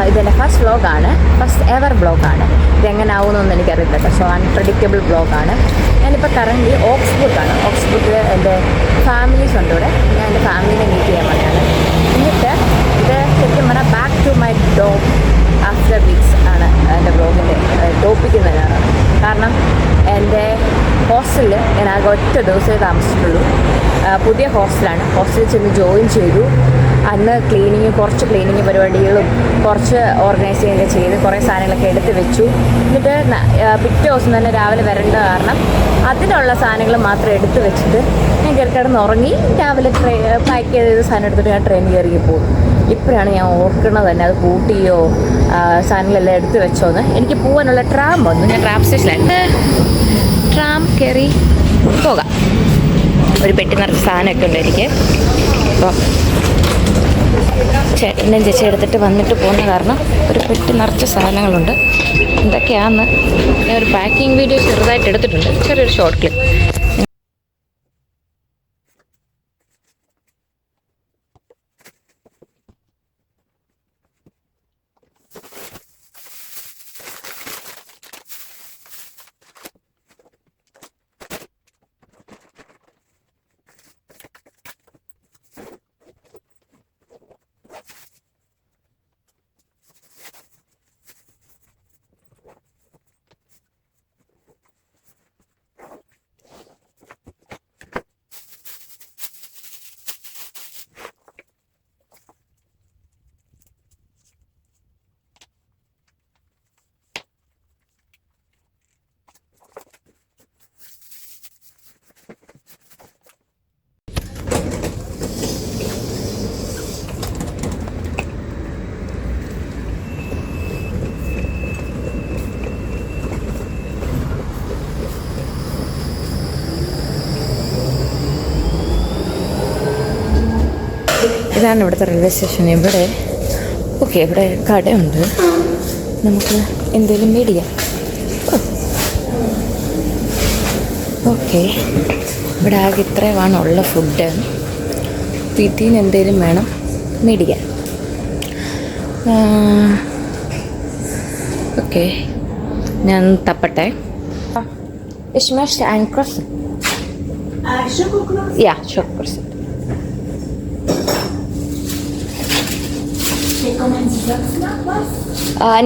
ഇതെൻ്റെ ഫസ്റ്റ് വ്ളോഗാണ്, first ever വ്ളോഗാണ്. ഇതെങ്ങനെ ആവുമെന്നൊന്നും എനിക്കറിയില്ല കേട്ടോ. സോ അൺപ്രഡിക്റ്റബിൾ വ്ളോഗാണ്. ഞാനിപ്പോൾ കറൻറ്റ്ലി ഓക്സ്ബുർഗാണ്. ഓക്സ്ബുർഗിൽ എൻ്റെ ഫാമിലീസ് ഉണ്ട് ഇവിടെ. ഞാൻ എൻ്റെ ഫാമിലിനെ മീറ്റ് ചെയ്യാൻ വേണ്ടിയാണ്. എന്നിട്ട് ഇത് ശരിക്കും പറഞ്ഞാൽ back to my dorm after weeks ആണ് എൻ്റെ വ്ളോഗിൻ്റെ ടോപ്പിക്കുന്നതിനാണ്. കാരണം എൻ്റെ ഹോസ്റ്റലിൽ ഞാൻ ആകെ ഒറ്റ ദിവസമേ താമസിച്ചിട്ടുള്ളൂ. പുതിയ ഹോസ്റ്റലാണ്. ഹോസ്റ്റലിൽ ചെന്ന് ജോയിൻ ചെയ്തു. അന്ന് കുറച്ച് ക്ലീനിങ് പരിപാടികളും കുറച്ച് ഓർഗനൈസിങ് ചെയ്ത് കുറേ സാധനങ്ങളൊക്കെ എടുത്ത് വെച്ചു. എന്നിട്ട് പിറ്റേ ദിവസം തന്നെ രാവിലെ വരേണ്ട കാരണം അതിനുള്ള സാധനങ്ങൾ മാത്രം എടുത്ത് വെച്ചിട്ട് ഞാൻ കിടന്ന് ഉറങ്ങി. രാവിലെ പാക്ക് ചെയ്ത് സാധനം എടുത്തിട്ട് ഞാൻ ട്രെയിൻ കയറി പോകും. ഇപ്പോഴാണ് ഞാൻ ഓർക്കുന്നത് തന്നെ അത് കൂട്ടിയോ സാധനങ്ങളെല്ലാം എടുത്ത് വെച്ചോന്ന്. എനിക്ക് പോകാനുള്ള ട്രാം വന്നു. ഞാൻ ട്രാം സ്റ്റേഷനിലായിട്ട് ട്രാം കയറി പോകാം. ഒരു പെട്ടി നിറച്ച് സാധനമൊക്കെ ഉണ്ട് എനിക്ക്. അപ്പോൾ ചേട്ടൻ്റെയും ചേച്ചി എടുത്തിട്ട് വന്നിട്ട് പോകുന്ന കാരണം ഒരു പെട്ടി നിറച്ച സാധനങ്ങളുണ്ട്. എന്തൊക്കെയാണെന്ന് ഞാൻ ഒരു പാക്കിംഗ് വീഡിയോ ചെറുതായിട്ട് എടുത്തിട്ടുണ്ട്, ചെറിയൊരു ഷോർട്ട് ക്ലിപ്പ്. ഇതാണ് ഇവിടുത്തെ റെയിൽവേ സ്റ്റേഷൻ. ഇവിടെ കടയുണ്ട്, നമുക്ക് എന്തെങ്കിലും മേടിക്കാം. ഓക്കെ, ഇവിടെ ആകെ ഇത്രയുമാണ് ഉള്ള ഫുഡ്. വീട്ടിൽ നിന്ന് എന്തെങ്കിലും വേണം മേടിക്കാൻ. ഓക്കെ, ഞാൻ തപ്പട്ടെ.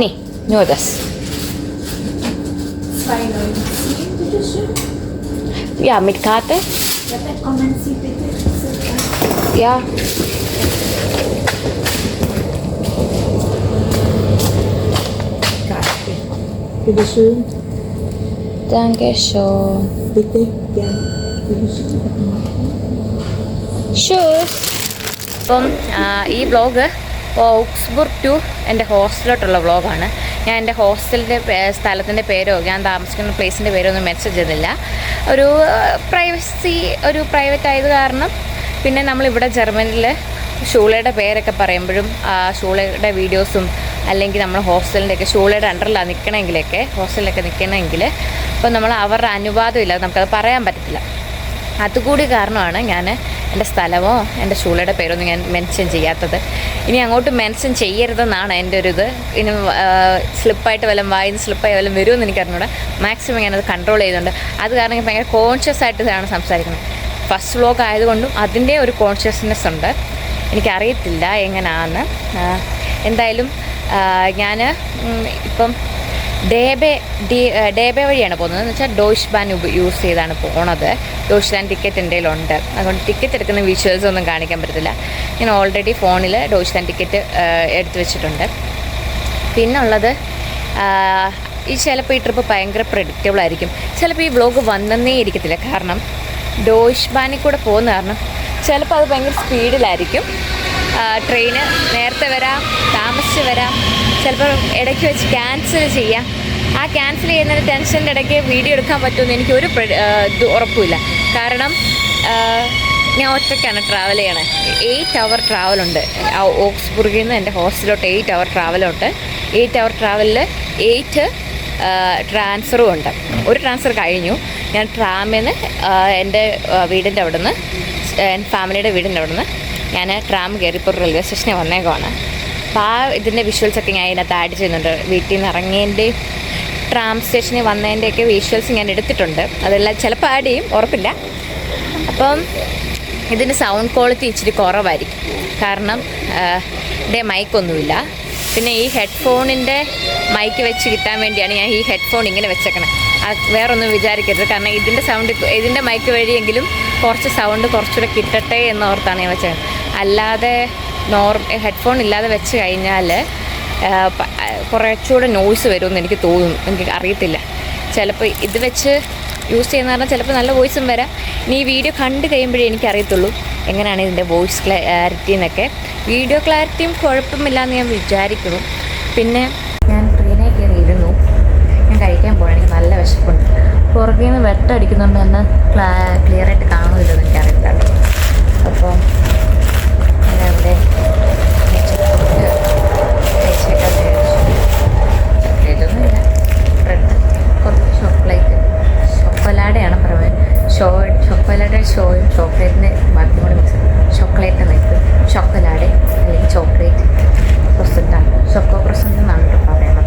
Nee, nur das. 2,90 bitteschön. Ja, mit Karte? Ja, dann kommen Sie bitte. Ja. Karte. Bitteschön. Danke schön. Bitte, ja. Bitteschön. Tschüss. അപ്പം ഈ വ്ളോഗ് ഓക്സ്ബുർഗ് ടു എൻ്റെ ഹോസ്റ്റലിലോട്ടുള്ള വ്ളോഗാണ്. ഞാൻ എൻ്റെ ഹോസ്റ്റലിൻ്റെ സ്ഥലത്തിൻ്റെ പേരോ ഞാൻ താമസിക്കുന്ന പ്ലേസിൻ്റെ പേരോ ഒന്നും മെൻഷൻ ചെയ്തില്ല. ഒരു പ്രൈവറ്റ് ആയത് കാരണം. പിന്നെ നമ്മളിവിടെ ജർമ്മനിയിൽ ഷൂളയുടെ പേരൊക്കെ പറയുമ്പോഴും ഷൂളയുടെ വീഡിയോസും അല്ലെങ്കിൽ നമ്മൾ ഹോസ്റ്റലിൻ്റെയൊക്കെ ഷൂളയുടെ അണ്ടറിലാണ് ഹോസ്റ്റലിലൊക്കെ നിൽക്കണമെങ്കിൽ അപ്പോൾ നമ്മൾ അവരുടെ അനുവാദം ഇല്ലാതെ നമുക്കത് പറയാൻ പറ്റത്തില്ല. അതുകൂടി കാരണമാണ് ഞാൻ എൻ്റെ സ്ഥലമോ എൻ്റെ ഷൂളയുടെ പേരൊന്നും ഞാൻ മെൻഷൻ ചെയ്യാത്തത്. ഇനി അങ്ങോട്ട് മെൻഷൻ ചെയ്യരുതെന്നാണ് എൻ്റെ ഒരു ഇത്. ഇനി സ്ലിപ്പായിട്ട് വായിന്ന് സ്ലിപ്പായി വല്ലതും വരുമെന്ന് എനിക്കറിഞ്ഞൂടെ. മാക്സിമം ഞാനത് കൺട്രോൾ ചെയ്യുന്നുണ്ട്. അത് കാരണം ഞാൻ ഭയങ്കര കോൺഷ്യസ് ആയിട്ട് ഇതാണ് സംസാരിക്കുന്നത്. ഫസ്റ്റ് വ്ളോഗ് ആയതുകൊണ്ടും അതിൻ്റെ ഒരു കോൺഷ്യസ്നെസ് ഉണ്ട്. എനിക്കറിയത്തില്ല എങ്ങനെയാണെന്ന്. എന്തായാലും ഞാൻ ഇപ്പം ഡേബെ വഴിയാണ് പോകുന്നത്. എന്ന് വെച്ചാൽ ഡോയ്ഷ് ബാൻ യൂസ് ചെയ്താണ് പോണത്. ഡോയ്ഷ് ബാൻ ടിക്കറ്റ് എൻ്റെ കയ്യിലുണ്ട്. അതുകൊണ്ട് ടിക്കറ്റ് എടുക്കുന്ന വിഷ്വൽസ് ഒന്നും കാണിക്കാൻ പറ്റത്തില്ല. ഞാൻ ഓൾറെഡി ഫോണിൽ ഡോയ്ഷ് ബാൻ ടിക്കറ്റ് എടുത്ത് വെച്ചിട്ടുണ്ട്. പിന്നുള്ളത് ചിലപ്പോൾ ഈ ട്രിപ്പ് ഭയങ്കര പ്രെഡിക്റ്റബിൾ ആയിരിക്കും. ചിലപ്പോൾ ഈ വ്ളോഗ് വന്നേ ഇരിക്കത്തില്ല. കാരണം ഡോയ്ഷ് ബാനിൽ കൂടെ പോകുന്ന കാരണം ചിലപ്പോൾ അത് ഭയങ്കര സ്പീഡിലായിരിക്കും. ട്രെയിന് നേരത്തെ വരാം, താമസിച്ച് വരാം, ചിലപ്പോൾ ഇടയ്ക്ക് വെച്ച് ക്യാൻസൽ ചെയ്യാം. ആ ക്യാൻസൽ ചെയ്യുന്നതിന് ടെൻഷൻ്റെ ഇടയ്ക്ക് വീഡിയോ എടുക്കാൻ പറ്റുമെന്ന് എനിക്കൊരു ഉറപ്പില്ല. കാരണം ഞാൻ ഒറ്റയ്ക്കാണ് ട്രാവൽ ചെയ്യണത്. 8 hour ട്രാവലുണ്ട്. ഓക്സ്ബുർഗിൽ നിന്ന് എൻ്റെ ഹോസ്റ്റലിലോട്ട് 8 hour ട്രാവലുണ്ട്. 8 hour ട്രാവലിൽ 8 ട്രാൻസ്ഫറും ഉണ്ട്. ഒരു ട്രാൻസ്ഫർ കഴിഞ്ഞു. ഞാൻ ട്രാമിൽ നിന്ന് എൻ്റെ വീടിൻ്റെ അവിടെ നിന്ന്, എൻ്റെ ഫാമിലിയുടെ വീടിൻ്റെ അവിടെ നിന്ന് ഞാൻ ട്രാം കയറി ഇപ്പോൾ റെയിൽവേ സ്റ്റേഷനിൽ വന്നേക്കുവാണ്. അപ്പോൾ ആ ഇതിൻ്റെ വിഷ്വൽസൊക്കെ ഞാൻ ഇതിനകത്ത് ആഡ് ചെയ്യുന്നുണ്ട്. വീട്ടിൽ നിന്ന് ഇറങ്ങിയതിൻ്റെയും ട്രാം സ്റ്റേഷനിൽ വന്നതിൻ്റെയൊക്കെ വിഷ്വൽസ് ഞാൻ എടുത്തിട്ടുണ്ട്. അതെല്ലാം ചിലപ്പോൾ ആഡ് ചെയ്യും, ഉറപ്പില്ല. അപ്പം ഇതിൻ്റെ സൗണ്ട് ക്വാളിറ്റി ഇച്ചിരി കുറവായിരിക്കും, കാരണം ഇതിൻ്റെ മൈക്കൊന്നുമില്ല. പിന്നെ ഈ ഹെഡ്ഫോണിൻ്റെ മൈക്ക് വെച്ച് കിട്ടാൻ വേണ്ടിയാണ് ഞാൻ ഈ ഹെഡ്ഫോൺ ഇങ്ങനെ വെച്ചേക്കണം. വേറൊന്നും വിചാരിക്കരുത്, കാരണം ഇതിൻ്റെ മൈക്ക് വഴിയെങ്കിലും കുറച്ച് സൗണ്ട് കുറച്ചുകൂടെ കിട്ടട്ടെ എന്നോർത്താണ് ഞാൻ വെച്ചത്. അല്ലാതെ ഹെഡ്ഫോൺ ഇല്ലാതെ വെച്ച് കഴിഞ്ഞാൽ കുറച്ചുകൂടെ നോയ്സ് വരുമെന്ന് എനിക്ക് തോന്നുന്നു. എനിക്ക് അറിയത്തില്ല, ചിലപ്പോൾ ഇത് വെച്ച് യൂസ് ചെയ്യുന്ന പറഞ്ഞാൽ ചിലപ്പോൾ നല്ല വോയിസും വരാം. ഇനി ഈ വീഡിയോ കണ്ടു കഴിയുമ്പോഴേ എനിക്കറിയത്തുള്ളൂ എങ്ങനെയാണ് ഇതിൻ്റെ വോയിസ് ക്ലാരിറ്റി എന്നൊക്കെ. വീഡിയോ ക്ലാരിറ്റിയും കുഴപ്പമില്ലാന്ന് ഞാൻ വിചാരിക്കുന്നു. പിന്നെ ഞാൻ ട്രെയിനിൽ കയറി ഇരുന്നു, ഞാൻ കഴിക്കാൻ പോകണം, എനിക്ക് നല്ല വിശപ്പുണ്ട്. പുറകിൽ നിന്ന് വെട്ടടിക്കുന്നുണ്ട് തന്നെ ക്ലിയറായിട്ട് കാണുന്നില്ലെന്ന് എനിക്കറിയില്ല. അപ്പോൾ അവിടെ ചോക്ലേറ്റൊന്നുമില്ല, ബ്രെഡ്, കുറച്ച് ചോക്കോലാടയാണ് പറയുന്നത്. ചോക്കോലാടെ ഷോയും ചോക്ലേറ്റിൻ്റെ ബാക്കി കൂടെ മിക്സ് ചോക്ലേറ്റ് നയിക്കും. ചോക്കോലാടെ അല്ലെങ്കിൽ ചോക്ലേറ്റ് പ്രസൻറ്റാണ്, ചോക്കോ പ്രസൻറ്റ് എന്നാണ് കേട്ടോ പറയുന്നത്.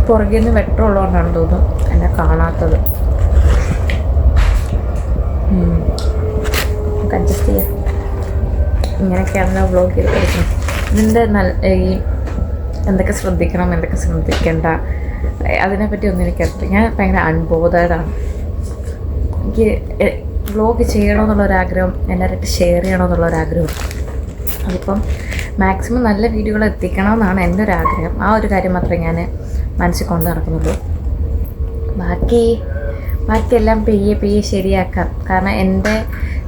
പുറകിൽ നിന്ന് വെട്ടമുള്ളതുകൊണ്ടാണ് തോന്നുന്നു എന്നെ കാണാത്തത്. നമുക്ക് അഡ്ജസ്റ്റ് ചെയ്യാം. ഇങ്ങനെയൊക്കെയാണ് വ്ളോഗ് ചെയ്ത് കൊടുക്കുന്നത്. ഇതിൻ്റെ ഈ എന്തൊക്കെ ശ്രദ്ധിക്കണം, എന്തൊക്കെ ശ്രദ്ധിക്കേണ്ട, അതിനെപ്പറ്റി ഒന്നും എനിക്കറിയില്ല. ഞാൻ ഭയങ്കര അൺബോധേഡാണ്. എനിക്ക് വ്ളോഗ് ചെയ്യണമെന്നുള്ളൊരാഗ്രഹം, എല്ലാവരുമായിട്ട് ഷെയർ ചെയ്യണമെന്നുള്ളൊരാഗ്രഹം. അതിപ്പം മാക്സിമം നല്ല വീഡിയോകൾ എത്തിക്കണമെന്നാണ് എൻ്റെ ഒരാഗ്രഹം. ആ ഒരു കാര്യം മാത്രമേ ഞാൻ മനസ്സിൽ കൊണ്ട് നടക്കുന്നുള്ളൂ. ബാക്കിയെല്ലാം പെയ്യെ ശരിയാക്കാം. കാരണം എൻ്റെ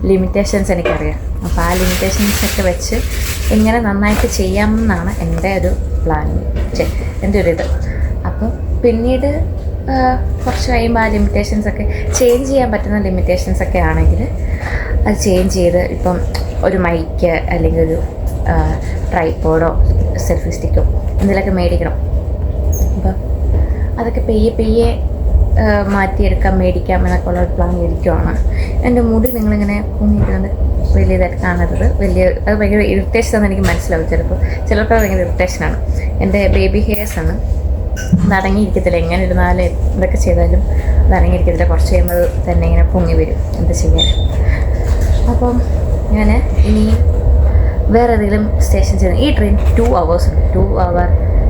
ലിമിറ്റേഷൻസ് എനിക്കറിയാം. അപ്പോൾ ആ ലിമിറ്റേഷൻസൊക്കെ വെച്ച് എങ്ങനെ നന്നായിട്ട് ചെയ്യാമെന്നാണ് എൻ്റെ ഒരു പ്ലാൻ, എൻ്റെ ഒരു ഇത്. അപ്പം പിന്നീട് കുറച്ച് കഴിയുമ്പോൾ ആ ലിമിറ്റേഷൻസൊക്കെ ചേഞ്ച് ചെയ്യാൻ പറ്റുന്ന ലിമിറ്റേഷൻസൊക്കെ ആണെങ്കിൽ അത് ചേഞ്ച് ചെയ്ത്, ഇപ്പം ഒരു മൈക്ക് അല്ലെങ്കിൽ ഒരു ട്രൈപോഡോ സെൽഫി സ്റ്റിക്കോ എന്തെങ്കിലുമൊക്കെ മേടിക്കണം. അപ്പം അതൊക്കെ പെയ്യെ മേടിക്കാം എന്നൊക്കെ ഉള്ളൊരു പ്ലാൻ ഇരിക്കുവാണ്. എൻ്റെ മുടി നിങ്ങളിങ്ങനെ പൊങ്ങിയിരുന്നത് വലിയതായിട്ട് കാണരുത്. അത് ഭയങ്കര ഇറിറ്റേഷനാണെന്ന് എനിക്ക് മനസ്സിലാവും. ചിലർക്ക് ഭയങ്കര ഇറിറ്റേഷനാണ്. എൻ്റെ ബേബി ഹെയർസാണ്, അത് അടങ്ങിയിരിക്കത്തില്ല. എങ്ങനെ ഇരുന്നാലും എന്തൊക്കെ ചെയ്താലും അത് അടങ്ങിയിരിക്കത്തില്ല. കുറച്ച് കഴിയുമ്പോൾ തന്നെ ഇങ്ങനെ പൊങ്ങി വരും. എന്താ ചെയ്യാൻ? അപ്പം ഞാൻ ഇനി വേറെ ഏതെങ്കിലും സ്റ്റേഷൻ ചെയ്യുന്നത്. ഈ ട്രെയിൻ 2 hours ഉണ്ട്, 2 hour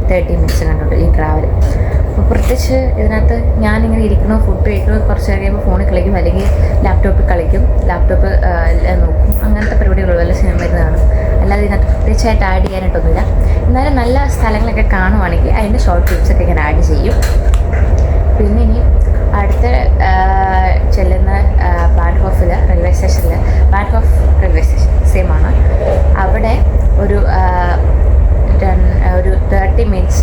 30 minutes കണ്ടുണ്ട് ഈ ട്രാവൽ. അപ്പോൾ പ്രത്യേകിച്ച് ഇതിനകത്ത് ഞാനിങ്ങനെ ഇരിക്കണോ, ഫുഡ് കഴിക്കണോ, കുറച്ച് കഴിയുമ്പോൾ ഫോണിൽ കളിക്കും, അല്ലെങ്കിൽ ലാപ്ടോപ്പിൽ കളിക്കും, ലാപ്ടോപ്പ് നോക്കും, അങ്ങനത്തെ പരിപാടികളുള്ളൂ. വല്ല സിനിമ ഇരുന്നാണ്. അല്ലാതെ ഇതിനകത്ത് പ്രത്യേകിച്ചായിട്ട് ആഡ് ചെയ്യാനായിട്ടൊന്നുമില്ല. എന്നാലും നല്ല സ്ഥലങ്ങളൊക്കെ കാണുവാണെങ്കിൽ അതിൻ്റെ ഷോർട്ട് ക്ലിപ്സൊക്കെ ഇങ്ങനെ ആഡ് ചെയ്യും. പിന്നെ ഇനി അടുത്ത ചെല്ലുന്ന ബാൻഹോഫിൽ റെയിൽവേ സ്റ്റേഷനിൽ, ബാൻഹോഫ് റെയിൽവേ സ്റ്റേഷൻ സെയിം ആണ്. അവിടെ ഒരു 30 minutes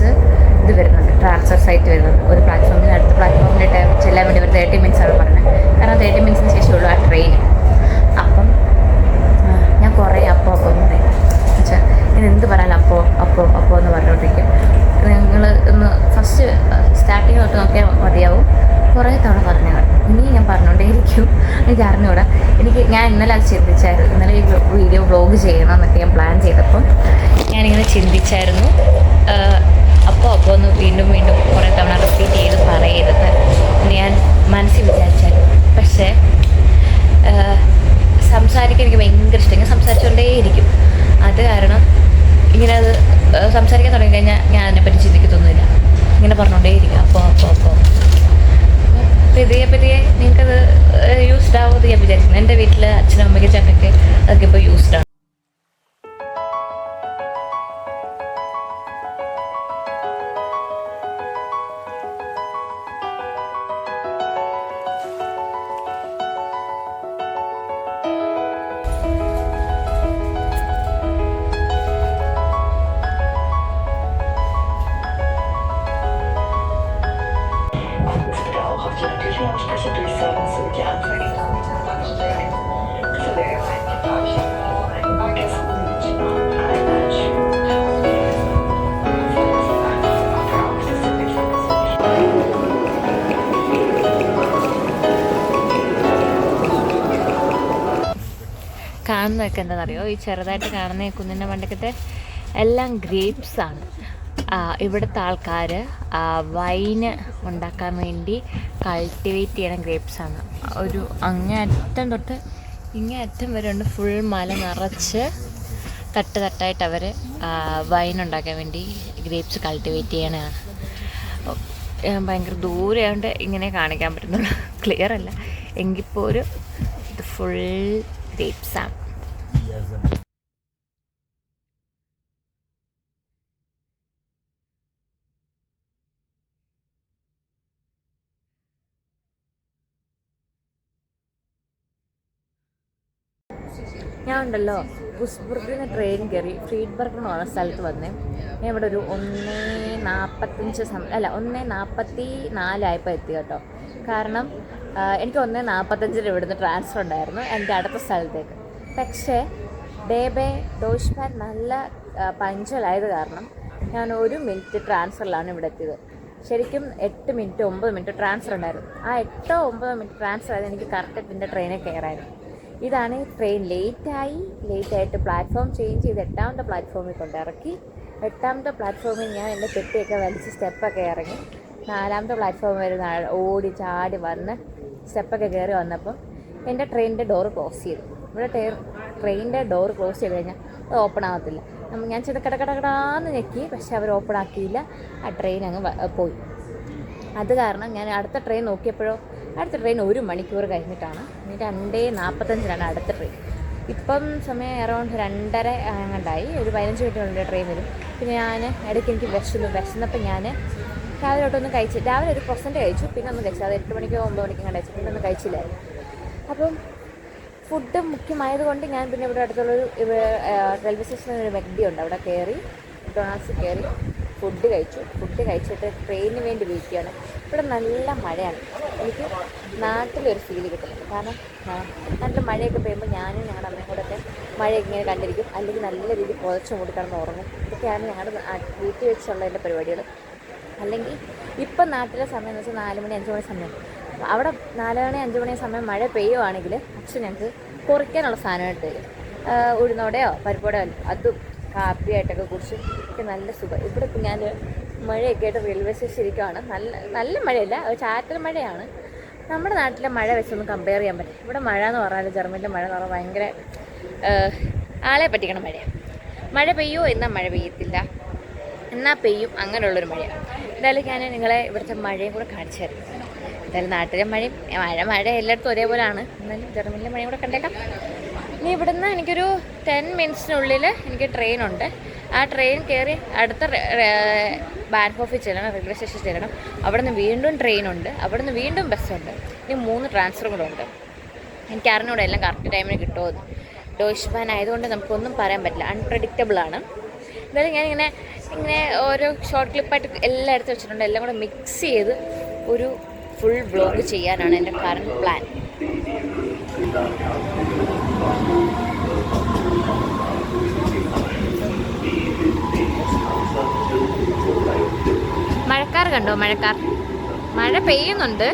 ഇത് വരുന്നുണ്ട്, ട്രാൻസ്ഫർ സൈറ്റ് വരുന്നുണ്ട്. ഒരു പ്ലാറ്റ്ഫോമിൽ അടുത്ത പ്ലാറ്റ്ഫോമിൻ്റെ ടൈം ചെല്ലാൻ വേണ്ടി ഒരു 30 minutes ആണ് പറഞ്ഞത്. കാരണം 30 minutes ശേഷമുള്ളൂ ആ ട്രെയിൻ. അപ്പം ഞാൻ കുറേ അപ്പോൾ എന്ന് പറയും, എന്നുവെച്ചാൽ ഞാൻ എന്ത് പറയാനും അപ്പോൾ എന്ന് പറഞ്ഞുകൊണ്ടിരിക്കും. നിങ്ങൾ ഒന്ന് ഫസ്റ്റ് സ്റ്റാർട്ടിങ് തൊട്ട് നോക്കിയാൽ മതിയാവും. കുറേ തവണ പറഞ്ഞാൽ ഇനി ഞാൻ പറഞ്ഞുകൊണ്ടേയിരിക്കും. എനിക്ക് അറിഞ്ഞുകൂടാ. ഞാൻ ഇന്നലെ അത് ചിന്തിച്ചായിരുന്നു. ഇന്നലെ ഈ വീഡിയോ വ്ളോഗ് ചെയ്യണം എന്നൊക്കെ ഞാൻ പ്ലാൻ ചെയ്തപ്പം ഞാനിങ്ങനെ ചിന്തിച്ചായിരുന്നു, അപ്പോൾ ഒന്ന് വീണ്ടും കുറേ തവണ റിപ്പീറ്റ് ചെയ്ത് പറയരുത് എന്ന് ഞാൻ മനസ്സിൽ വിചാരിച്ചായിരുന്നു. പക്ഷേ സംസാരിക്കാൻ എനിക്ക് ഭയങ്കര ഇഷ്ടം. ഇങ്ങനെ സംസാരിച്ചുകൊണ്ടേയിരിക്കും. അത് കാരണം ഇങ്ങനെ അത് സംസാരിക്കാൻ തുടങ്ങിക്കഴിഞ്ഞാൽ ഞാൻ അതിനെപ്പറ്റി ചിന്തിക്കത്തൊന്നുമില്ല. ഇങ്ങനെ പറഞ്ഞുകൊണ്ടേയിരിക്കും അപ്പോൾ പതിയെ നിങ്ങൾക്കത് യൂസ്ഡ് ആവുമെന്ന് ഞാൻ വിചാരിക്കുന്നു. എൻ്റെ വീട്ടിൽ അച്ഛനും അമ്മയ്ക്ക് ചേട്ടനൊക്കെ അതൊക്കെ ഇപ്പോൾ യൂസ്ഡ് ആണ്. കാണുന്നതൊക്കെ എന്താണെന്നറിയോ, ഈ ചെറുതായിട്ട് കാണുന്ന കുന്നിൻ്റെ മണ്ടക്കത്തെ എല്ലാം ഗ്രേപ്സാണ്. ഇവിടുത്തെ ആൾക്കാർ വൈന് ഉണ്ടാക്കാൻ വേണ്ടി കൾട്ടിവേറ്റ് ചെയ്യണ ഗ്രേപ്സാണ്. ഒരു അങ്ങേ അറ്റം തൊട്ട് ഇങ്ങേ അറ്റം വരെ ഉണ്ട്. ഫുൾ മല നിറച്ച് തട്ടായിട്ട് അവർ വൈൻ ഉണ്ടാക്കാൻ വേണ്ടി ഗ്രേപ്സ് കൾട്ടിവേറ്റ് ചെയ്യണതാണ്. ഭയങ്കര ദൂരെയായതുകൊണ്ട് ഇങ്ങനെ കാണിക്കാൻ പറ്റുന്നുള്ളൂ, ക്ലിയർ അല്ല. എങ്കിൽ പോലും ഇത് ഫുൾ ഗ്രേപ്സാണ്. ഞാൻ ഉണ്ടല്ലോ ബുസ്ബർഗിൽ നിന്ന് ട്രെയിൻ കയറി ഫ്രീഡ്ബർഗ് എന്ന് പറഞ്ഞ സ്ഥലത്ത് വന്നേ. ഞാൻ ഇവിടെ ഒരു 1:44 എത്തി കേട്ടോ. കാരണം എനിക്ക് 1:45 ഇവിടുന്ന് ട്രാൻസ്ഫർ ഉണ്ടായിരുന്നു എൻ്റെ അടുത്ത സ്ഥലത്തേക്ക്. പക്ഷേ ഡോഷ്പാൻ നല്ല പഞ്ചലായത് കാരണം ഞാൻ 1 മിനിറ്റ് ട്രാൻസ്ഫറിലാണ് ഇവിടെ എത്തിയത്. ശരിക്കും 8 മിനിറ്റ് 9 മിനിറ്റ് ട്രാൻസ്ഫർ ഉണ്ടായിരുന്നു. ആ 8-9 മിനിറ്റ് ട്രാൻസ്ഫർ ആയത് എനിക്ക് കറക്റ്റ് എൻ്റെ ട്രെയിനിൽ കയറായിരുന്നു. ഇതാണ് ട്രെയിൻ ലേറ്റായിട്ട് പ്ലാറ്റ്ഫോം ചേഞ്ച് ചെയ്ത് 8ാമത്തെ പ്ലാറ്റ്ഫോമിൽ കൊണ്ടിറക്കി. 8ാമത്തെ പ്ലാറ്റ്ഫോമിൽ ഞാൻ എൻ്റെ പെട്ടിയൊക്കെ വലിച്ച് സ്റ്റെപ്പൊക്കെ ഇറങ്ങി 4ാമത്തെ പ്ലാറ്റ്ഫോം വരെ ഓടി ചാടി വന്ന് സ്റ്റെപ്പൊക്കെ കയറി വന്നപ്പം എൻ്റെ ട്രെയിനിൻ്റെ ഡോറ് ക്ലോസ് ചെയ്തു. ഇവിടെ ട്രെയിനിൻ്റെ ഡോറ് ക്ലോസ് ചെയ്ത് കഴിഞ്ഞാൽ അത് ഓപ്പൺ ആകത്തില്ല. ഞാൻ ചെന്ന് കടകടാന്ന് ഞെക്കി, പക്ഷെ അവർ ഓപ്പൺ ആക്കിയില്ല. ആ ട്രെയിൻ അങ്ങ് പോയി. അത് കാരണം ഞാൻ അടുത്ത ട്രെയിൻ നോക്കിയപ്പോഴോ അടുത്ത ട്രെയിൻ 1 മണിക്കൂർ കഴിഞ്ഞിട്ടാണ്. 2:45 അടുത്ത ട്രെയിൻ. ഇപ്പം സമയം അറൗണ്ട് 2:30 അങ്ങണ്ടായി. ഒരു 15 മിനിറ്റിനുള്ളിൽ ട്രെയിൻ വരും. പിന്നെ ഞാൻ ഇടയ്ക്ക് എനിക്ക് വിശന്നപ്പോൾ ഞാൻ രാവിലെ തൊട്ടൊന്നും രാവിലെ ഒരു % കഴിച്ചു, പിന്നെ ഒന്നും കഴിച്ചു. അത് 8 മണിക്കോ 9 മണിക്കോ കഴിച്ചു, പിന്നെ ഒന്നും കഴിച്ചില്ലായിരുന്നു. അപ്പം ഫുഡ് മുഖ്യമായതുകൊണ്ട് ഞാൻ പിന്നെ ഇവിടെ അടുത്തുള്ളൊരു റെയിൽവേ സ്റ്റേഷനിൽ ഒരു മെഗ്ഡി ഉണ്ട്, അവിടെ കയറി ഡൊണാൾഡ്സിൽ കയറി ഫുഡ് കഴിച്ചിട്ട് ട്രെയിനിന് വേണ്ടി വെയിറ്റ് ചെയ്യാണ്. ഇവിടെ നല്ല മഴയാണ്. എനിക്ക് നാട്ടിലൊരു ഫീൽ കിട്ടുന്നുണ്ട്. കാരണം നാട്ടിൽ മഴയൊക്കെ പെയ്യുമ്പോൾ ഞാനും ഞങ്ങളുടെ അമ്മയും കൂടെ ഒക്കെ മഴയൊക്കെ ഇങ്ങനെ കണ്ടിരിക്കും, അല്ലെങ്കിൽ നല്ല രീതിയിൽ പുതച്ച് മൂടി കിടന്ന് ഉറങ്ങും. ഇതൊക്കെയാണ് ഞങ്ങളുടെ വീട്ടിൽ വെച്ചുള്ളതിൻ്റെ പരിപാടികൾ. അല്ലെങ്കിൽ ഇപ്പം നാട്ടിലെ സമയം എന്ന് വെച്ചാൽ 4 മണി 5 മണി സമയം. അവിടെ 4 മണി 5 മണി സമയം മഴ പെയ്യുവാണെങ്കിൽ അച്ഛൻ ഞങ്ങൾക്ക് കുറിക്കാനുള്ള സാധനമായിട്ട് തരും. ഉഴുന്നോടെയോ പരിപ്പോടെയോ അതും കാപ്പിയായിട്ടൊക്കെ കുറിച്ച് ഒക്കെ നല്ല സുഖം. ഇവിടെ ഇപ്പം ഞാൻ മഴയൊക്കെ ആയിട്ട് റെയിൽവേ സ്റ്റേഷൻ ഇരിക്കുകയാണ്. നല്ല മഴയല്ല, ചാറ്റൽ മഴയാണ്. നമ്മുടെ നാട്ടിലെ മഴ വെച്ചൊന്നും കമ്പയർ ചെയ്യാൻ പറ്റും. ഇവിടെ മഴ എന്ന് പറഞ്ഞാൽ ജർമ്മനിലെ മഴ എന്ന് പറഞ്ഞാൽ ഭയങ്കര ആളെ പറ്റിക്കണ മഴയാണ്. മഴ പെയ്യുമോ എന്നാൽ മഴ പെയ്യത്തില്ല, എന്നാൽ പെയ്യും, അങ്ങനെയുള്ളൊരു മഴയാണ്. എന്തായാലും ഞാൻ നിങ്ങളെ ഇവിടുത്തെ മഴയും കൂടെ കാണിച്ചു തരും. എന്തായാലും നാട്ടിലെ മഴ എല്ലായിടത്തും ഒരേപോലെയാണ്. എന്നാലും ജർമ്മനിലെ മഴയും കൂടെ കണ്ടേക്കാം. ഇനി ഇവിടുന്ന് എനിക്കൊരു 10 മിനിറ്റ്സിനുള്ളിൽ എനിക്ക് ട്രെയിനുണ്ട്. ആ ട്രെയിൻ കയറി അടുത്ത ബാൻഹോഫിൽ ചെല്ലണം, റെയിൽവേ സ്റ്റേഷനിൽ ചെല്ലണം. അവിടെ നിന്ന് വീണ്ടും ട്രെയിനുണ്ട്, അവിടെ നിന്ന് വീണ്ടും ബസ്സുണ്ട്. ഇനി 3 ട്രാൻസ്ഫറും കൂടെ ഉണ്ട്. എനിക്ക് അറിഞ്ഞൂടെ എല്ലാം കറക്റ്റ് ടൈമിന് കിട്ടുമോ. ഡോയ്ഷ്മാൻ ആയതുകൊണ്ട് നമുക്കൊന്നും പറയാൻ പറ്റില്ല, അൺപ്രഡിക്റ്റബിളാണ്. എന്തായാലും ഞാനിങ്ങനെ ഓരോ ഷോർട്ട് ക്ലിപ്പായിട്ട് എല്ലാം എടുത്ത് വെച്ചിട്ടുണ്ട്. എല്ലാം കൂടെ മിക്സ് ചെയ്ത് ഒരു ഫുൾ വ്ലോഗ് ചെയ്യാനാണ് എൻ്റെ കറണ്ട് പ്ലാൻ. മഴക്കാർ കണ്ടോ? മഴ പെയ്യുന്നുണ്ട്.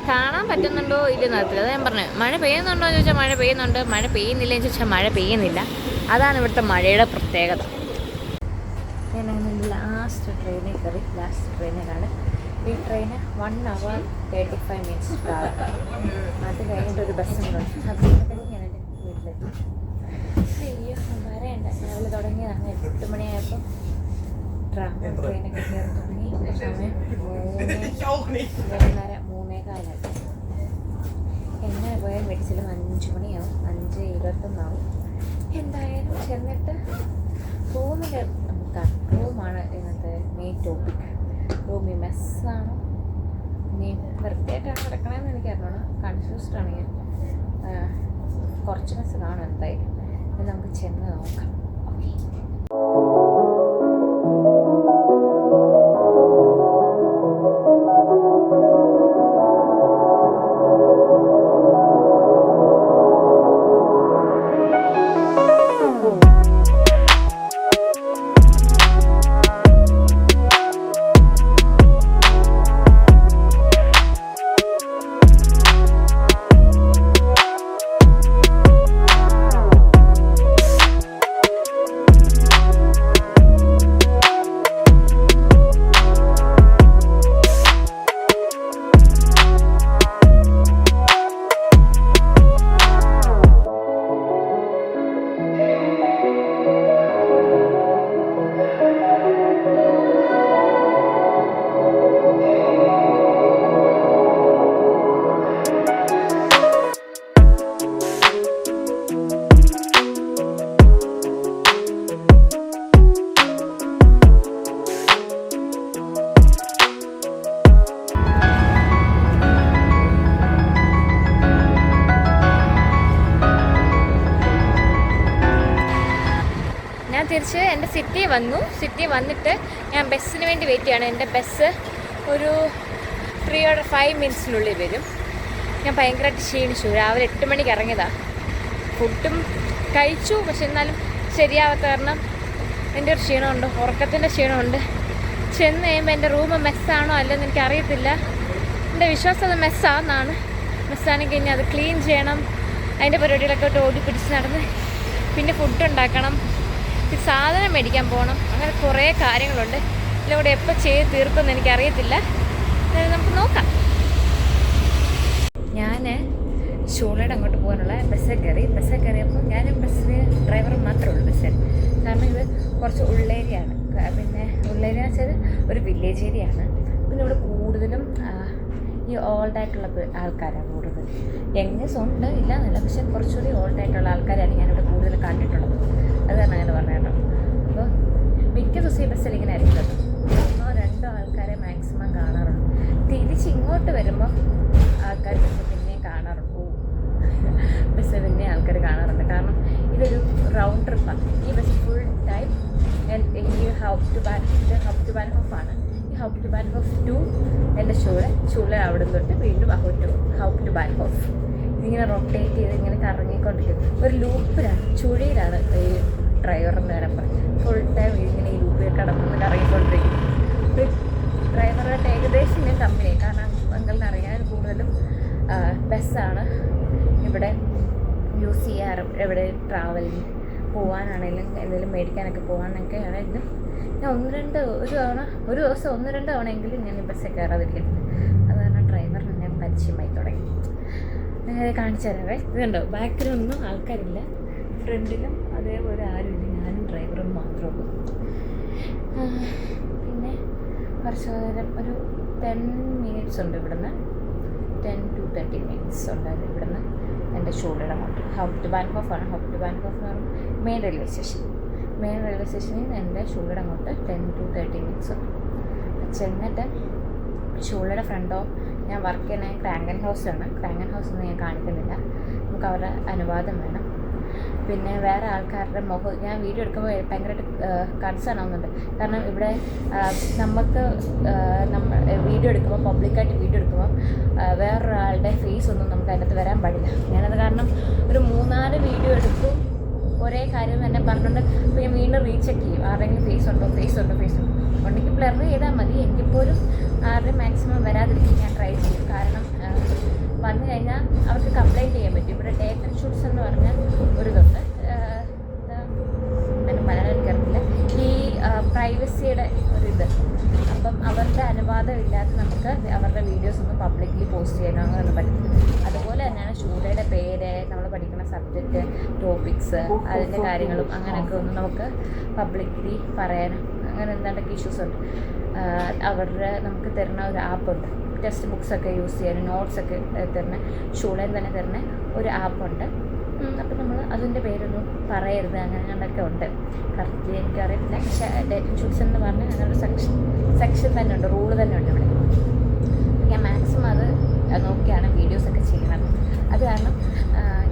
കാണാൻ പറ്റുന്നുണ്ടോ ഇല്ലെന്ന് അറിയത്തില്ല. അത് ഞാൻ പറഞ്ഞു, മഴ പെയ്യുന്നുണ്ടോ എന്ന് ചോദിച്ചാൽ മഴ പെയ്യുന്നുണ്ട്, മഴ പെയ്യുന്നില്ല എന്ന് ചോദിച്ചാൽ മഴ പെയ്യുന്നില്ല. അതാണ് ഇവിടുത്തെ മഴയുടെ പ്രത്യേകത. ഞാൻ ലാസ്റ്റ് ട്രെയിനിലാണ്. ഈ ട്രെയിന് 1 hour 35 minutes ട്രാവൽ. അത് കഴിഞ്ഞിട്ടൊരു ബസ്സുണ്ട്. അത് കഴിഞ്ഞ് ഞാൻ എൻ്റെ വീട്ടിലെത്തി. അയ്യോ വരേണ്ട, രാവിലെ തുടങ്ങിയതാണ്. 8 മണിയായപ്പോൾ ട്രെയിനൊക്കെ കയറി തുടങ്ങി. സമയം 3:15. എങ്ങനെ പോയാൽ മെഡിസിലും 5 മണിയാവും, 5:21 എന്തായാലും ചെന്നിട്ട് റൂമാണ് ഇന്നത്തെ മെയിൻ ടോപ്പിക്. റൂമി മെസ്സാണോ ഇനി വൃത്തിയായിട്ടാണ് കിടക്കണമെന്ന് എനിക്കറിഞ്ഞോളൂ. കൺഫ്യൂസ്ഡാണ് ഞാൻ. കുറച്ച് മെസ്സ് കാണും എന്തായാലും. നമുക്ക് ചെന്ന് നോക്കാം. ഓക്കെ. തിരിച്ച് എൻ്റെ സിറ്റി വന്നിട്ട് ഞാൻ ബസ്സിന് വേണ്ടി വെയിറ്റ് ചെയ്യാണ്. എൻ്റെ ബസ് ഒരു 3 or 5 മിനിറ്റ്സിനുള്ളിൽ വരും. ഞാൻ ഭയങ്കരമായിട്ട് ക്ഷീണിച്ചു. രാവിലെ 8 മണിക്ക് ഇറങ്ങിയതാണ്. ഫുഡും കഴിച്ചു, പക്ഷെ എന്നാലും ശരിയാവാത്ത കാരണം എൻ്റെ ഒരു ക്ഷീണമുണ്ട്, ഉറക്കത്തിൻ്റെ ക്ഷീണമുണ്ട്. ചെന്ന് കഴിയുമ്പോൾ എൻ്റെ റൂം മെസ്സാണോ അല്ലെന്ന് എനിക്കറിയത്തില്ല. എൻ്റെ വിശ്വാസം അത് മെസ്സാണെന്നാണ്. മെസ്സാണെങ്കിൽ കഴിഞ്ഞാൽ അത് ക്ലീൻ ചെയ്യണം, അതിൻ്റെ പരിപാടികളൊക്കെ ഓടി പിടിച്ച് നടന്ന് പിന്നെ ഫുഡ് ഉണ്ടാക്കണം, സാധനം മേടിക്കാൻ പോകണം, അങ്ങനെ കുറേ കാര്യങ്ങളുണ്ട്. ഇതിലൂടെ എപ്പോൾ ചെയ്ത് തീർക്കുമെന്ന് എനിക്കറിയത്തില്ല. നമുക്ക് നോക്കാം. ഞാൻ ഷോളയുടെ അങ്ങോട്ട് പോകാനുള്ള ബസ്സിൽ കയറിയപ്പോൾ ഞാനും ബസ്സിന് ഡ്രൈവറും മാത്രമേ ഉള്ളൂ ബസ്സിൽ. കാരണം ഇത് കുറച്ച് ഉള്ളേരിയാണ്. പിന്നെ ഉള്ളേരിയ വെച്ചാൽ ഒരു വില്ലേജ് ഏരിയയാണ്. പിന്നെ ഇവിടെ കൂടുതലും ഈ ഓൾഡായിട്ടുള്ള ആൾക്കാരാണ് കൂടുതൽ. യങ്സ് ഉണ്ട്, ഇല്ല എന്നല്ല, പക്ഷെ കുറച്ചുകൂടി ഓൾഡായിട്ടുള്ള ആൾക്കാരാണ് ഞാനിവിടെ കൂടുതൽ കണ്ടിട്ടുള്ളത്. അത് കാരണം അങ്ങനെ പറഞ്ഞു കേട്ടോ. അപ്പോൾ മിക്ക ദിവസം ഈ ബസ്സിൽ ഇങ്ങനെ ആയിരിക്കും കേട്ടോ. 1-2 ആൾക്കാരെ മാക്സിമം കാണാറുള്ളൂ. തിരിച്ചിങ്ങോട്ട് വരുമ്പോൾ ആൾക്കാർ പിന്നെയും കാണാറുണ്ട്. ബസ് പിന്നെ ആൾക്കാർ കാണാറുണ്ട്. കാരണം ഇതൊരു റൗണ്ട് ട്രിപ്പാണ്. ഈ ബസ് ഫുൾ ടൈം ഈ ഹൗപ്പ് ടു ബാൻഹോഫാണ്. ഈ ഹൗപ്പ് ടു ബാൻഹോഫ് ടു എൻ്റെ ചൂള അവിടെ തൊട്ട് വീണ്ടും ഹൗപ്പ് ടു ബാൻഹോഫ്. ഇതിങ്ങനെ റൊട്ടേറ്റ് ചെയ്ത് ഇങ്ങനെ കറങ്ങിക്കൊണ്ടിരിക്കും. ഒരു ലൂപ്പിലാണ്, ചുഴിയിലാണ് ഈ ഡ്രൈവറെന്ന് നേരം പറയും. ഫുൾ ടൈം ഇങ്ങനെ ഈ ലൂപ്പിൽ കടന്ന് കറങ്ങിക്കൊണ്ടിരിക്കും. ഡ്രൈവറുടെ ഏകദേശം ഞാൻ കമ്പനി, കാരണം നിങ്ങൾക്ക് അറിയാൻ കൂടുതലും ബസ്സാണ് ഇവിടെ യൂസ് ചെയ്യാറ്. എവിടെ ട്രാവലിങ് പോകാനാണെങ്കിലും എന്തെങ്കിലും മേടിക്കാനൊക്കെ പോകാനൊക്കെ ആണെങ്കിലും ഞാൻ ഒരു ദിവസം 1-2 തവണയെങ്കിലും ഞാൻ ഈ ബസ്സിൽ കയറാതിരിക്കുന്നുണ്ട്. അത് കാരണം ഡ്രൈവറിന് ഞാൻ പരിചയമായി തുടങ്ങി. കാണിച്ചു തരാവേ. ഇതുണ്ടോ, ബാക്കിലൊന്നും ആൾക്കാരില്ല, ഫ്രണ്ടിലും അതേപോലെ ആരുമില്ല, ഞാനും ഡ്രൈവറും മാത്രമേ ഉള്ളൂ. പിന്നെ കുറച്ച് നേരം ഒരു 10 മിനിറ്റ്സ് ഉണ്ട് ഇവിടുന്ന്, 10 to 30 മിനിറ്റ്സ് ഉണ്ടായിരുന്നു ഇവിടുന്ന് എൻ്റെ ഷോളയുടെ അങ്ങോട്ട്. ഹൗപ്പ് ടു ബാൻഹോഫാണ്. ഹൗപ്പ് ടു ബാൻഹോഫ് എന്ന് പറയുമ്പോൾ മെയിൻ റെയിൽവേ സ്റ്റേഷനിൽ നിന്ന് എൻ്റെ ഷോളയുടെ അങ്ങോട്ട് 10 to 30 മിനിറ്റ്സ് ഉണ്ട്. ചെന്നിട്ട് ഷോളയുടെ ഫ്രണ്ടോ ഞാൻ വർക്ക് ചെയ്യുന്ന ക്രാങ്കൻ ഹൗസാണ്. ക്രാങ്കൻ ഹൗസ് ഒന്നും ഞാൻ കാണിക്കുന്നില്ല, നമുക്ക് അവരുടെ അനുവാദം വേണം. പിന്നെ വേറെ ആൾക്കാരുടെ മുഖം ഞാൻ വീഡിയോ എടുക്കുമ്പോൾ ഭയങ്കരമായിട്ട് കൺസേൺ ആവുന്നുണ്ട്. കാരണം ഇവിടെ നമുക്ക് വീഡിയോ എടുക്കുമ്പോൾ, പബ്ലിക്കായിട്ട് വീഡിയോ എടുക്കുമ്പോൾ വേറൊരാളുടെ ഫേസ് ഒന്നും നമുക്ക് അതിനകത്ത് വരാൻ പാടില്ല. ഞാനത് കാരണം ഒരു 3-4 വീഡിയോ എടുക്കും, ഒരേ കാര്യം തന്നെ പറഞ്ഞുകൊണ്ട്. അപ്പോൾ ഞാൻ വീണ്ടും റീചെക്ക് ചെയ്യും, ആരുടെയെങ്കിലും ഫേസ് ഉണ്ടോ ഉണ്ടെങ്കിൽ ബ്ലർ ചെയ്താൽ മതി. എങ്കിൽപ്പോലും ആരുടെയും മാക്സിമം വരാതിരിക്കും ഞാൻ ട്രൈ ചെയ്യും. കാരണം വന്നു കഴിഞ്ഞാൽ അവർക്ക് കംപ്ലയിൻറ്റ് ചെയ്യാൻ പറ്റും. ഇവിടെ ഡേറ്റ് ആൻഡ് ഷൂട്ട്സ് എന്ന് പറഞ്ഞാൽ ഒരു ഇതുണ്ട്, മലയാളം എനിക്കറിയില്ല, ഈ പ്രൈവസിയുടെ ഒരിത്. അപ്പം അവരുടെ അനുവാദം ഇല്ലാതെ നമുക്ക് അവരുടെ വീഡിയോസ് ഒന്നും പബ്ലിക്കലി പോസ്റ്റ് ചെയ്യാനോ അങ്ങനെയൊന്നും പറ്റില്ല. അതുപോലെ തന്നെയാണ് ഷൂലയുടെ പേര്, നമ്മൾ പഠിക്കുന്ന സബ്ജക്റ്റ്, ടോപ്പിക്സ്, അതിൻ്റെ കാര്യങ്ങളും അങ്ങനെയൊക്കെ ഒന്നും നമുക്ക് പബ്ലിക്കലി പറയാനും അങ്ങനെ എന്താണ്ടൊക്കെ ഇഷ്യൂസ് ഉണ്ട്. അവരുടെ നമുക്ക് തരുന്ന ഒരു ആപ്പുണ്ട്, ടെക്സ്റ്റ് ബുക്സൊക്കെ യൂസ് ചെയ്യാൻ, നോട്ട്സൊക്കെ തരുന്ന, ഷൂളയിൽ തന്നെ തരുന്ന ഒരു ആപ്പുണ്ട്. അപ്പം നമ്മൾ അതിൻ്റെ പേരൊന്നും പറയരുത്, അങ്ങനെ കണ്ടൊക്കെ ഉണ്ട്. കറക്റ്റ്ലി എനിക്കറിയില്ല, പക്ഷേ ഡേറ്റ് ഷൂട്ട്സ് എന്ന് പറഞ്ഞാൽ അങ്ങനൊരു സെക്ഷൻ തന്നെ ഉണ്ട്, റൂള് തന്നെ ഉണ്ട് ഇവിടെ. ഞാൻ മാക്സിമം അത് നോക്കിയാണ് വീഡിയോസൊക്കെ ചെയ്യണത്. അത് കാരണം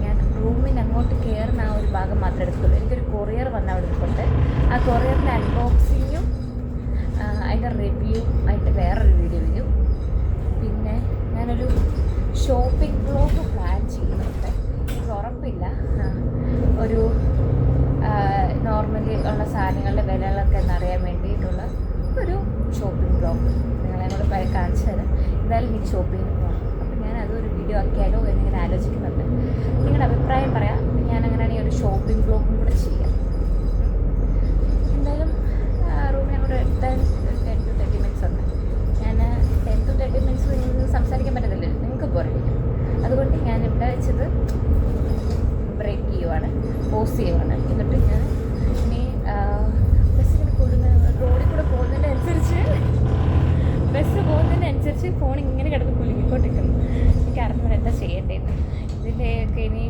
ഞാൻ റൂമിന് അങ്ങോട്ട് കയറുന്ന ആ ഒരു ഭാഗം മാത്രമേ എടുത്തുള്ളൂ. എനിക്കൊരു കൊറിയർ വന്ന അവിടെ എടുത്തിട്ട് ആ കൊറിയറിൻ്റെ അൺബോക്സിങ്ങും അതിൻ്റെ റിവ്യൂ ആയിട്ട് വേറൊരു വീഡിയോ വരും. പിന്നെ ഞാനൊരു ഷോപ്പിംഗ് വ്ലോഗ് പ്ലാൻ ചെയ്യുന്നുണ്ട്. എനിക്ക് ഉറപ്പില്ല, ഒരു നോർമലി ഉള്ള സാധനങ്ങളുടെ വിലകളൊക്കെ എന്നറിയാൻ വേണ്ടിയിട്ടുള്ള ഒരു ഷോപ്പിംഗ് വ്ലോഗ് നിങ്ങളെന്നോട് കാണിച്ചു തരാം. എന്തായാലും എനിക്ക് ഷോപ്പിങ്ങിന് പോകണം. അപ്പം ഞാൻ അതൊരു വീഡിയോ ആക്കിയാലോ എന്നിങ്ങനെ ആലോചിക്കുന്നുണ്ട്. നിങ്ങളുടെ അഭിപ്രായം പറയാം. ഞാൻ അങ്ങനെയാണെങ്കിൽ ഒരു ഷോപ്പിംഗ് വ്ലോഗും കൂടെ ചെയ്യാം. എന്തായാലും റൂമിൽ കൂടെ 10 to 30 മിനിറ്റ്സ് ഉണ്ട്. ഞാൻ 10 to 30 മിനിറ്റ്സ് നിങ്ങൾക്ക് സംസാരിക്കാൻ പറ്റത്തില്ല, നിങ്ങൾക്ക് പോരടിക്കും. അതുകൊണ്ട് ഞാൻ ഇവിടെ വെച്ചത് ബ്രേക്ക് ചെയ്യുവാണ്, പോസ് ചെയ്യുവാണ്. എന്നിട്ട് ഞാൻ ഇനി ബസ്സിങ്ങനെ കൊടുക്കുന്ന റോഡിൽ കൂടെ ബസ് പോകുന്നതിനനുസരിച്ച് ഫോൺ ഇങ്ങനെ കിടന്ന് കുലുങ്ങിക്കൊണ്ടിരിക്കുന്നു. എനിക്ക് അറിഞ്ഞൂടെ എന്താ ചെയ്യേണ്ടതെന്ന്. ഇതിൻ്റെയൊക്കെ ഇനി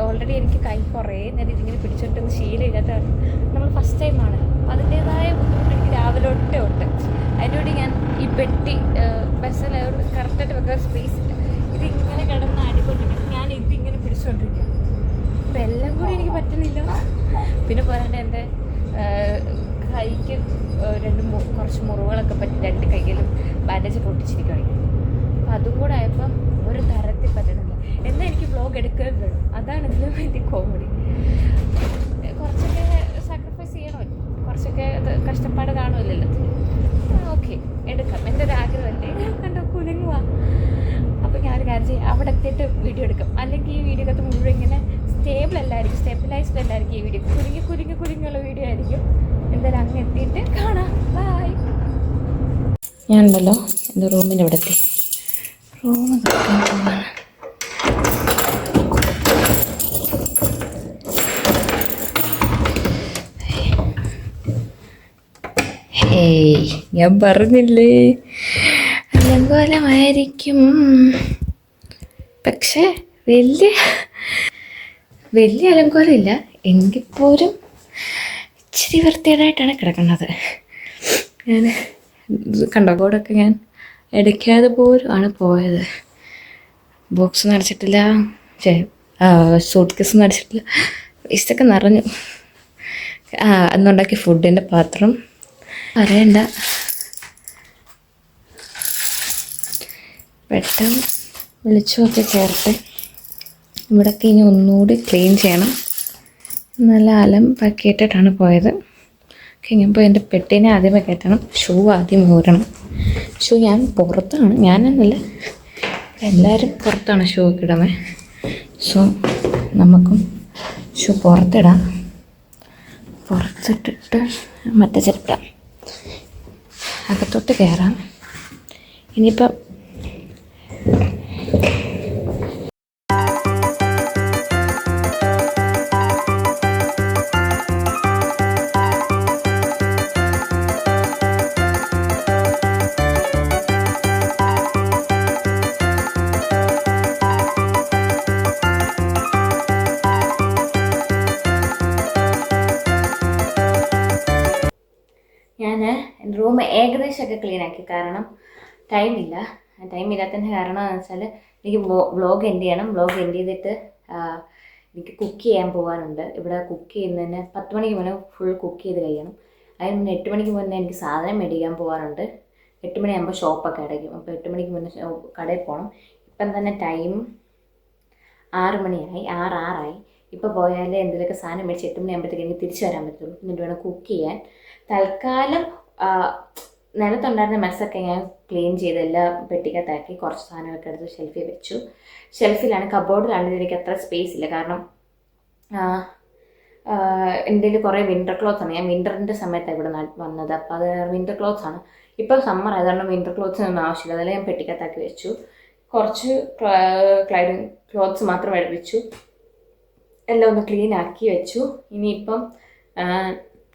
ഓൾറെഡി എനിക്ക് കൈ കുറേ നേരം ഇതിങ്ങനെ പിടിച്ചിട്ടൊന്ന് ശീലമില്ലാത്ത നമ്മൾ ഫസ്റ്റ് ടൈമാണ്. അതിൻ്റേതായ ബുദ്ധിമുട്ട് എനിക്ക് രാവിലെ ഒട്ടേ ഉണ്ട്. അതിനോട് ഞാൻ ഈ പെട്ടി ബസ്സിൽ കറക്റ്റായിട്ട് വെക്കാൻ സ്പേസ് ഇല്ല. ഇതിങ്ങനെ കിടന്ന് ആടിക്കൊണ്ടിരിക്കും, ഞാൻ ഇതിങ്ങനെ പിടിച്ചുകൊണ്ടിരിക്കും. അപ്പം എല്ലാം കൂടി എനിക്ക് പറ്റുന്നില്ല. പിന്നെ പോരാണ്ട് എൻ്റെ കൈക്ക് കുറച്ച് മുറിവുകളൊക്കെ പറ്റി 2 കൈയിലും ബാൻഡേജ് പൊട്ടിച്ചിരിക്കുകയാണ്. അപ്പം അതും കൂടെ ആയപ്പോൾ ഒരു തരത്തിൽ പറ്റുന്നില്ല. എന്നാൽ എനിക്ക് വ്ളോഗ് എടുക്കുകയും വേണം. അതാണ് ഇതിലും വലിയ കോമഡി. കുറച്ചൊക്കെ സാക്രിഫൈസ് ചെയ്യണമല്ലോ, കുറച്ചൊക്കെ കഷ്ടപ്പാട് കാണുമല്ലോ. ഓക്കെ, എടുക്കാം, എൻ്റെ ഒരു ആഗ്രഹമല്ലേ. കണ്ടോ കുലുങ്ങുക. അപ്പോൾ ഞാനൊരു കാര്യം ചെയ്യാം, അവിടെ എത്തിയിട്ട് വീഡിയോ എടുക്കാം. അല്ലെങ്കിൽ ഈ വീഡിയോക്കകത്ത് മുഴുവൻ ഇങ്ങനെ സ്റ്റെബിലൈസ്ഡ് അല്ലായിരിക്കും. ഈ വീഡിയോ കുലുങ്ങിയുള്ള വീഡിയോ ആയിരിക്കും. എന്തായാലും അങ്ങ് എത്തിയിട്ട് കാണാം. ബൈ. ഞാനുണ്ടല്ലോ എൻ്റെ റൂമിൻ്റെ അവിടെ എത്തി. റൂം തുറക്കാൻ പോവാണ്. ഞാൻ പറഞ്ഞില്ലേ അലങ്കോലമായിരിക്കും. പക്ഷേ വലിയ അലങ്കോലമില്ല. എങ്കിൽ പോലും ഇച്ചിരി വൃത്തികേടായിട്ടാണ് കിടക്കുന്നത്. ഞാൻ കണ്ടോ, കോടൊക്കെ ഞാൻ എടുക്കാതെ പോലും ആണ് പോയത്. ബോക്സ് അടച്ചിട്ടില്ല, സൂട്ട് കേസ് അടച്ചിട്ടില്ല. വേസ്റ്റൊക്കെ നിറഞ്ഞു. അന്നുണ്ടാക്കിയ ഫുഡിൻ്റെ പാത്രം പറയണ്ട. പെട്ടെന്ന് വെളിച്ചമൊക്കെ ചേർത്ത് ഇവിടെയൊക്കെ ഇനി ഒന്നുകൂടി ക്ലീൻ ചെയ്യണം. നല്ല അലമ്പാക്കിയിട്ടിട്ടാണ് പോയത്. കഴിഞ്ഞപ്പോൾ എൻ്റെ പെട്ടിനെ ആദ്യമേ കയറ്റണം, ഷൂ ആദ്യം ഊരണം. ഷൂ ഞാൻ പുറത്താണ്, ഞാനെന്നല്ല എല്ലാവരും പുറത്താണ് ഷൂ ഒക്കെ ഇടുന്നത്. സോ നമുക്കും ഷൂ പുറത്തിടാം. പുറത്തിട്ടിട്ട് മറ്റേ ചെരുപ്പിടാം, അകത്തോട്ട് കയറാം. ഇനിയിപ്പം ഞാൻ എൻ്റെ റൂം ഏകദേശമൊക്കെ ക്ലീൻ ആക്കി. കാരണം ടൈമില്ലാത്തതിൻ്റെ കാരണം എന്ന് വെച്ചാൽ എനിക്ക് വ്ളോഗ് എൻഡ് ചെയ്യണം. വ്ളോഗ് എൻഡ് ചെയ്തിട്ട് എനിക്ക് കുക്ക് ചെയ്യാൻ പോകാനുണ്ട്. ഇവിടെ കുക്ക് ചെയ്യുന്നതിന് 10 മണിക്ക് മുന്നേ ഫുൾ കുക്ക് ചെയ്ത് കഴിയണം. അതിന് മുന്നേ 8 മണിക്ക് മുന്നേ എനിക്ക് സാധനം മേടിക്കാൻ പോകാനുണ്ട്. 8 മണിയാകുമ്പോൾ ഷോപ്പൊക്കെ അടയ്ക്കും. അപ്പോൾ 8 മണിക്ക് മുന്നേ കടയിൽ പോകണം. ഇപ്പം തന്നെ ടൈം 6 മണിയായി, 6:06. ഇപ്പോൾ പോയാലേ എന്തെങ്കിലുമൊക്കെ സാധനം മേടിച്ച് 8 മണിയാകുമ്പോഴത്തേക്ക് എനിക്ക് തിരിച്ചു വരാൻ പറ്റുള്ളൂ. എന്നിട്ട് വേണം കുക്ക് ചെയ്യാൻ. തൽക്കാലം നിലത്തുണ്ടായിരുന്ന മെസ്സൊക്കെ ഞാൻ ക്ലീൻ ചെയ്ത് എല്ലാം പെട്ടിക്കകത്താക്കി. കുറച്ച് സാധനമൊക്കെ എടുത്ത് ഷെൽഫിൽ വെച്ചു. ഷെൽഫിലാണ്, കബോർഡിലാണ്. എനിക്ക് അത്ര സ്പേസ് ഇല്ല. കാരണം എൻ്റെ കയ്യിൽ കുറേ വിൻ്റർ ക്ലോത്ത്സ് ആണ്. ഞാൻ വിൻ്ററിൻ്റെ സമയത്താണ് ഇവിടെ വന്നത്. അപ്പോൾ അത് വിൻ്റർ ക്ലോത്ത്സ് ആണ്. ഇപ്പോൾ സമ്മർ ആയതുകൊണ്ട് വിൻ്റർ ക്ലോത്ത്സിനൊന്നും ആവശ്യമില്ല. അതെല്ലാം ഞാൻ പെട്ടിക്കകത്താക്കി വെച്ചു. കുറച്ച് ക്ലോത്ത്സ് മാത്രം എടുപ്പിച്ചു. എല്ലാം ഒന്ന് ക്ലീൻ ആക്കി വെച്ചു. ഇനിയിപ്പം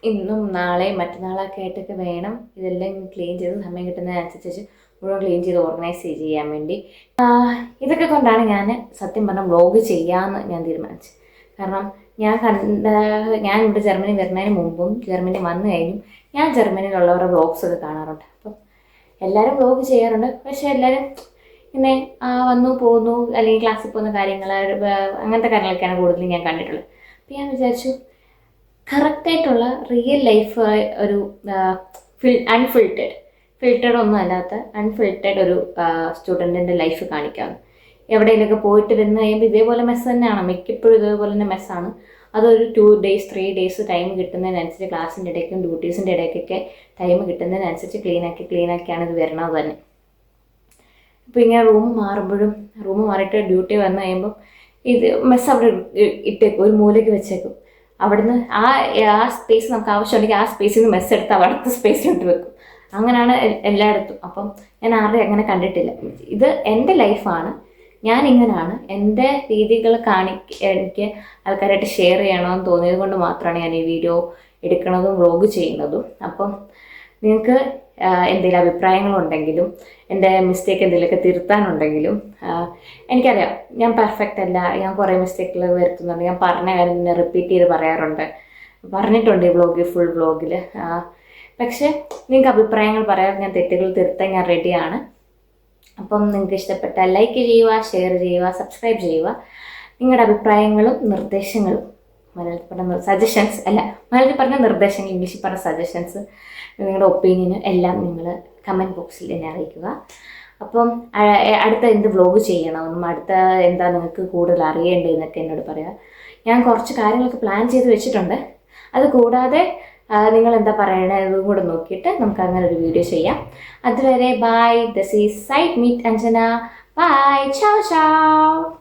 ഇന്നും നാളെയും മറ്റന്നാളൊക്കെ ആയിട്ടൊക്കെ വേണം ഇതെല്ലാം ക്ലീൻ ചെയ്ത് സമയം കിട്ടുന്നതിനനുസരിച്ച് മുഴുവൻ ക്ലീൻ ചെയ്ത് ഓർഗനൈസ് ചെയ്യാൻ വേണ്ടി. ഇതൊക്കെ കൊണ്ടാണ് ഞാൻ സത്യം പറഞ്ഞാൽ വ്ളോഗ് ചെയ്യാമെന്ന് ഞാൻ തീരുമാനിച്ചത്. കാരണം ഞാൻ ഇവിടെ ജർമ്മനി വരുന്നതിന് മുമ്പും ജർമ്മനി വന്നു കഴിഞ്ഞും ഞാൻ ജർമ്മനിയിലുള്ളവരുടെ വ്ളോഗ്സൊക്കെ കാണാറുണ്ട്. അപ്പം എല്ലാവരും വ്ളോഗ് ചെയ്യാറുണ്ട്. പക്ഷേ എല്ലാവരും ഇങ്ങനെ വന്നു പോകുന്നു, അല്ലെങ്കിൽ ക്ലാസ്സിൽ പോകുന്ന കാര്യങ്ങൾ, അങ്ങനത്തെ കാര്യങ്ങളൊക്കെയാണ് കൂടുതലും ഞാൻ കണ്ടിട്ടുള്ളത്. അപ്പം ഞാൻ വിചാരിച്ചു കറക്റ്റായിട്ടുള്ള റിയൽ ലൈഫ് ഒരു ഫിൽറ്റേഡ് ഒന്നും അല്ലാത്ത അൺഫിൽറ്റേഡ് ഒരു സ്റ്റുഡൻറ്റിൻ്റെ ലൈഫ് കാണിക്കാമെന്ന്. എവിടെയെങ്കിലുമൊക്കെ പോയിട്ട് വന്ന് കഴിയുമ്പോൾ ഇതേപോലെ മെസ്സ് തന്നെയാണ്, മിക്കപ്പോഴും ഇതേപോലെ തന്നെ മെസ്സാണ്. അതൊരു 2 days 3 days ടൈം കിട്ടുന്നതിനനുസരിച്ച് ക്ലാസ്സിൻ്റെ ഇടയ്ക്കും ഡ്യൂട്ടീസിൻ്റെ ഇടയ്ക്കൊക്കെ ടൈം കിട്ടുന്നതിനനുസരിച്ച് ക്ലീനാക്കിയാണ് ഇത് വരണത് തന്നെ. അപ്പോൾ ഇങ്ങനെ റൂം മാറിയിട്ട് ഡ്യൂട്ടി വന്നു കഴിയുമ്പം ഇത് മെസ്സ് അവിടെ ഇട്ടേക്കും, ഒരു മൂലയ്ക്ക് വെച്ചേക്കും. അവിടുന്ന് ആ സ്പേസ് നമുക്ക് ആവശ്യമുണ്ടെങ്കിൽ ആ സ്പേസിൽ നിന്ന് മെസ്സ് എടുത്ത് അവിടുത്തെ സ്പേസിലോട്ട് വെക്കും. അങ്ങനെയാണ് എല്ലായിടത്തും. അപ്പം ഞാൻ ആരുടെയും അങ്ങനെ കണ്ടിട്ടില്ല. ഇത് എൻ്റെ ലൈഫാണ്, ഞാൻ ഇങ്ങനെയാണ്. എൻ്റെ രീതികൾ എനിക്ക് ആൾക്കാരായിട്ട് ഷെയർ ചെയ്യണമെന്ന് തോന്നിയത് കൊണ്ട് മാത്രമാണ് ഞാൻ ഈ വീഡിയോ എടുക്കുന്നതും വ്ളോഗ് ചെയ്യുന്നതും. അപ്പം നിങ്ങൾക്ക് എന്തെങ്കിലും അഭിപ്രായങ്ങളുണ്ടെങ്കിലും എൻ്റെ മിസ്റ്റേക്ക് എന്തെങ്കിലുമൊക്കെ തിരുത്താനുണ്ടെങ്കിലും, എനിക്കറിയാം ഞാൻ പെർഫെക്റ്റ് അല്ല, ഞാൻ കുറേ മിസ്റ്റേക്കുകൾ വരുത്തുന്നുണ്ട്. ഞാൻ പറഞ്ഞ കാര്യം തന്നെ റിപ്പീറ്റ് ചെയ്ത് പറഞ്ഞിട്ടുണ്ട് ഈ ഫുൾ വ്ളോഗിൽ. പക്ഷേ നിങ്ങൾക്ക് അഭിപ്രായങ്ങൾ പറയാൻ, ഞാൻ തെറ്റുകൾ തിരുത്താൻ ഞാൻ റെഡിയാണ്. അപ്പം നിങ്ങൾക്ക് ഇഷ്ടപ്പെട്ടാൽ ലൈക്ക് ചെയ്യുക, ഷെയർ ചെയ്യുക, സബ്സ്ക്രൈബ് ചെയ്യുക. നിങ്ങളുടെ അഭിപ്രായങ്ങളും നിർദ്ദേശങ്ങളും മലയാളത്തിൽ പറഞ്ഞ സജഷൻസ് അല്ല, മലയാളത്തിൽ പറഞ്ഞ നിർദ്ദേശങ്ങൾ, ഇംഗ്ലീഷിൽ പറഞ്ഞ സജഷൻസ്, നിങ്ങളുടെ ഒപ്പീനിയൻ എല്ലാം നിങ്ങൾ കമൻറ്റ് ബോക്സിൽ എന്നെ അറിയിക്കുക. അപ്പം അടുത്ത എന്ത് വ്ലോഗ് ചെയ്യണമെന്നും അടുത്ത എന്താ നിങ്ങൾക്ക് കൂടുതൽ അറിയേണ്ടതെന്നൊക്കെ എന്നോട് പറയാം. ഞാൻ കുറച്ച് കാര്യങ്ങളൊക്കെ പ്ലാൻ ചെയ്ത് വെച്ചിട്ടുണ്ട്. അത് കൂടാതെ നിങ്ങൾ എന്താ പറയണത് ഇതും കൂടെ നോക്കിയിട്ട് നമുക്ക് അങ്ങനെ ഒരു വീഡിയോ ചെയ്യാം. അതുവരെ bye. This is side meet Anjana. Bye. ചാവ് ചാവ്.